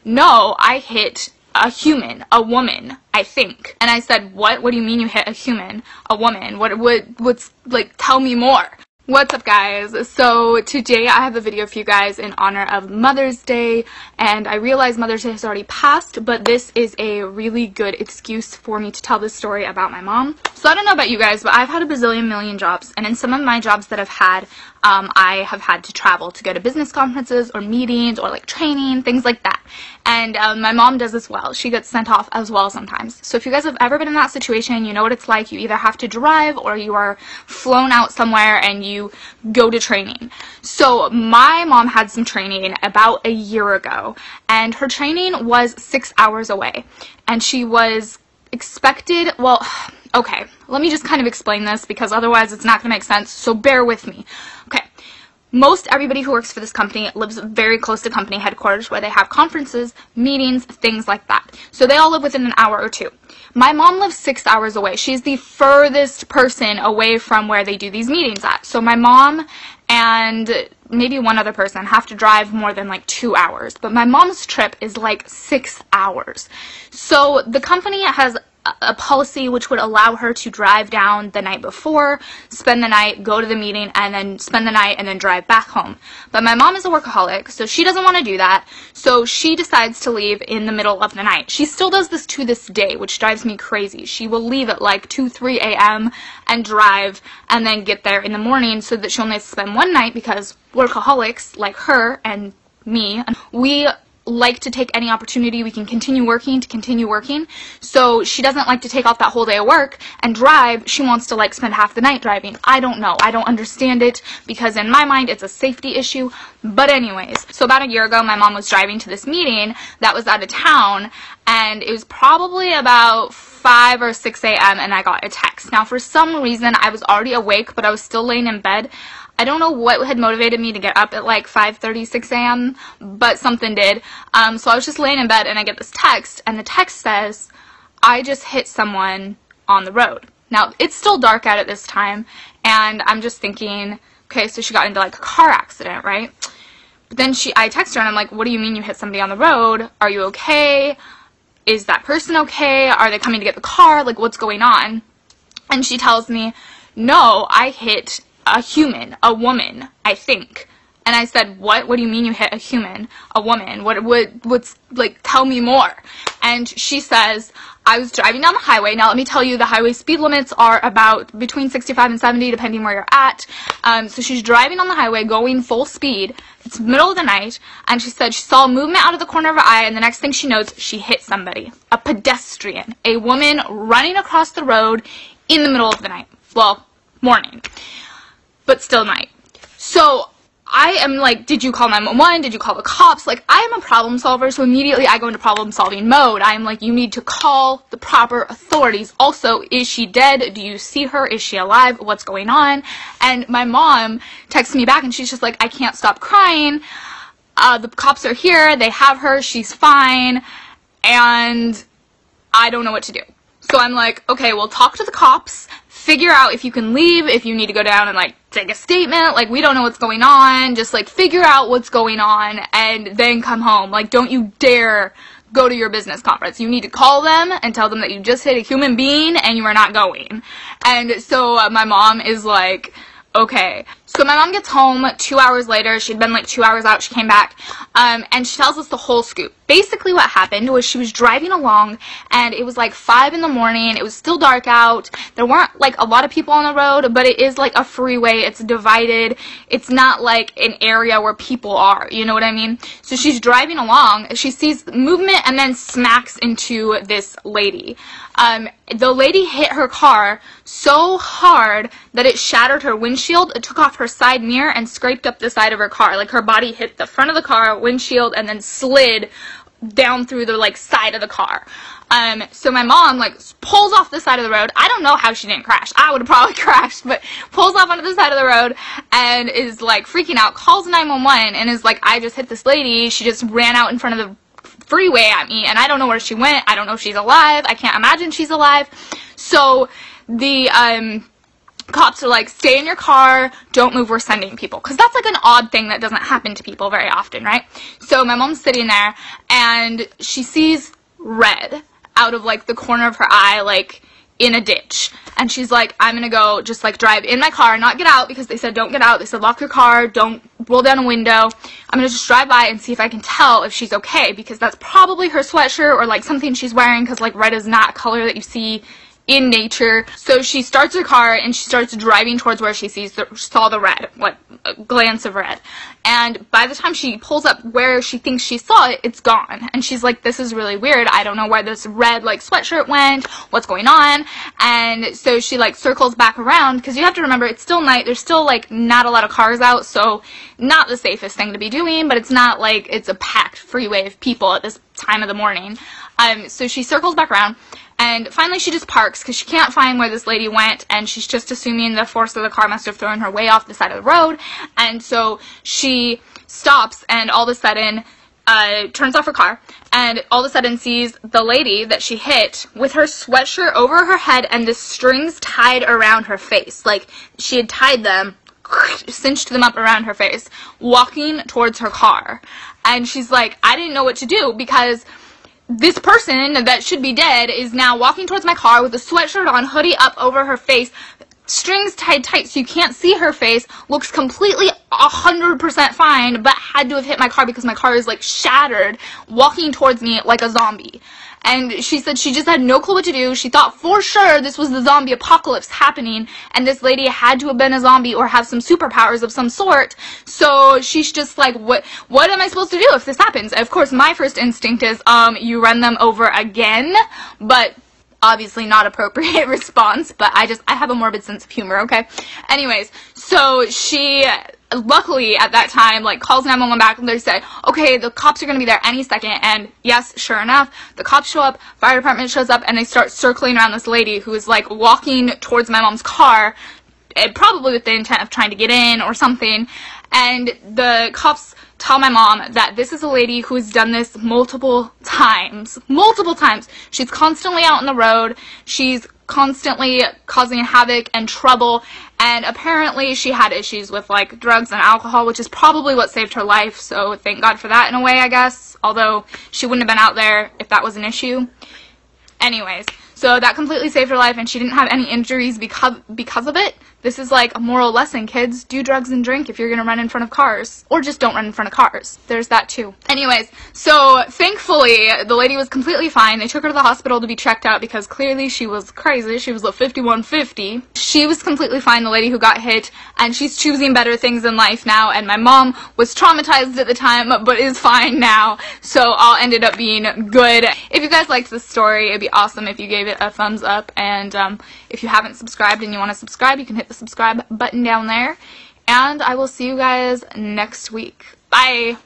no, I hit a human, a woman, I think. And I said, what do you mean you hit a human, a woman? What's, like, tell me more. What's up, guys? So today I have a video for you guys in honor of Mother's Day, and I realize Mother's Day has already passed, but this is a really good excuse for me to tell this story about my mom. So I don't know about you guys, but I've had a bazillion million jobs, and in some of my jobs that I've had, I have had to travel to go to business conferences or meetings or like training, things like that. And my mom does as well. She gets sent off as well sometimes. So if you guys have ever been in that situation, you know what it's like. You either have to drive or you are flown out somewhere and you go to training. So my mom had some training about a year ago, and her training was 6 hours away. And she was expected, well, okay, let me just kind of explain this because otherwise it's not going to make sense, so bear with me. Okay, most everybody who works for this company lives very close to company headquarters where they have conferences, meetings, things like that. So they all live within an hour or two. My mom lives 6 hours away. She's the furthest person away from where they do these meetings at. So my mom and maybe one other person have to drive more than like 2 hours. But my mom's trip is like 6 hours. So the company has a policy which would allow her to drive down the night before, spend the night, go to the meeting, and then spend the night and then drive back home. But my mom is a workaholic, so she doesn't want to do that, so she decides to leave in the middle of the night. She still does this to this day, which drives me crazy. She will leave at like 2, 3 a.m. and drive and then get there in the morning so that she only has to spend one night because workaholics like her and me, we like to take any opportunity we can continue working. So she doesn't like to take off that whole day of work and drive. She wants to like spend half the night driving. I don't know. I don't understand it because in my mind it's a safety issue. But anyways, so about a year ago my mom was driving to this meeting that was out of town, and it was probably about 5 or 6 a.m. and I got a text. Now for some reason I was already awake, but I was still laying in bed. I don't know what had motivated me to get up at like 5:30, 6 a.m., but something did. So I was just laying in bed and I get this text, and the text says, I just hit someone on the road. Now, it's still dark out at this time, and I'm just thinking, okay, so she got into like a car accident, right? But then I text her and I'm like, what do you mean you hit somebody on the road? Are you okay? Is that person okay? Are they coming to get the car? Like, what's going on? And she tells me, no, I hit a human, a woman, I think. And I said, what do you mean you hit a human, a woman? What's, like, tell me more. And she says, I was driving down the highway. Now let me tell you, the highway speed limits are about between 65 and 70 depending where you're at. So she's driving on the highway going full speed. It's middle of the night, and she said she saw a movement out of the corner of her eye, and the next thing she knows, she hit somebody, a pedestrian, a woman running across the road in the middle of the night. Well, morning, but still night. So I am like, did you call 911? Did you call the cops? Like, I am a problem solver, so immediately I go into problem solving mode. I am like, you need to call the proper authorities. Also, is she dead? Do you see her? Is she alive? What's going on? And my mom texts me back and she's just like, I can't stop crying. The cops are here. They have her. She's fine. And I don't know what to do. So I'm like, okay, well, talk to the cops. Figure out if you can leave, if you need to go down and like take a statement, like we don't know what's going on, just like figure out what's going on and then come home. Like, don't you dare go to your business conference. You need to call them and tell them that you just hit a human being and you are not going. And so my mom is like, okay. So my mom gets home 2 hours later. She'd been like 2 hours out. She came back, and she tells us the whole scoop. Basically what happened was she was driving along, and it was like 5 in the morning. It was still dark out. There weren't like a lot of people on the road, but it is like a freeway. It's divided. It's not like an area where people are. You know what I mean? So she's driving along. She sees movement and then smacks into this lady. The lady hit her car so hard that it shattered her windshield. It took off her side mirror and scraped up the side of her car. Like, her body hit the front of the car, windshield, and then slid down through the like side of the car. So my mom like pulls off the side of the road. I don't know how she didn't crash. I would have probably crashed, but pulls off onto the side of the road and is like freaking out, calls 911 and is like, I just hit this lady. She just ran out in front of the freeway at me and I don't know where she went. I don't know if she's alive. I can't imagine she's alive. So the cops are like, stay in your car, don't move, we're sending people. Because that's like an odd thing that doesn't happen to people very often, right? So my mom's sitting there, and she sees red out of like the corner of her eye, like in a ditch. And she's like, I'm gonna go just like drive in my car, not get out, because they said don't get out. They said lock your car, don't roll down a window. I'm gonna just drive by and see if I can tell if she's okay, because that's probably her sweatshirt or like something she's wearing, because like red is not a color that you see in nature. So she starts her car and she starts driving towards where she saw the red, like a glance of red. And by the time she pulls up where she thinks she saw it, it's gone. And she's like, this is really weird. I don't know where this red like sweatshirt went. What's going on? And so she like circles back around, because you have to remember it's still night. There's still like not a lot of cars out, so not the safest thing to be doing, but it's not like it's a packed freeway of people at this time of the morning. So she circles back around. And finally she just parks because she can't find where this lady went, and she's just assuming the force of the car must have thrown her way off the side of the road. And so she stops and all of a sudden turns off her car, and all of a sudden sees the lady that she hit with her sweatshirt over her head and the strings tied around her face. Like she had tied them, cinched them up around her face, walking towards her car. And she's like, I didn't know what to do, because this person that should be dead is now walking towards my car with a sweatshirt on, hoodie up over her face, strings tied tight so you can't see her face, looks completely 100% fine, but had to have hit my car because my car is like shattered, walking towards me like a zombie. And she said she just had no clue what to do. She thought for sure this was the zombie apocalypse happening, and this lady had to have been a zombie or have some superpowers of some sort. So she's just like, what am I supposed to do if this happens? Of course, my first instinct is, you run them over again, but obviously not appropriate response, but I have a morbid sense of humor, okay? Anyways, so she luckily at that time like calls 911 back, and they say, okay, the cops are going to be there any second. And yes, sure enough, the cops show up, fire department shows up, and they start circling around this lady who is like walking towards my mom's car, probably with the intent of trying to get in or something. And the cops tell my mom that this is a lady who has done this multiple times. She's constantly out on the road. She's constantly causing havoc and trouble, and apparently she had issues with like drugs and alcohol, which is probably what saved her life, so thank God for that in a way, I guess, although she wouldn't have been out there if that was an issue. Anyways, so that completely saved her life, and she didn't have any injuries because of it. This is like a moral lesson, kids. Do drugs and drink if you're gonna run in front of cars. Or just don't run in front of cars. There's that too. Anyways, so thankfully, the lady was completely fine. They took her to the hospital to be checked out because clearly she was crazy. She was a 5150. She was completely fine, the lady who got hit, and she's choosing better things in life now, and my mom was traumatized at the time, but is fine now, so all ended up being good. If you guys liked this story, it'd be awesome if you gave it a thumbs up, and if you haven't subscribed and you want to subscribe, you can hit the subscribe button down there, and I will see you guys next week. Bye!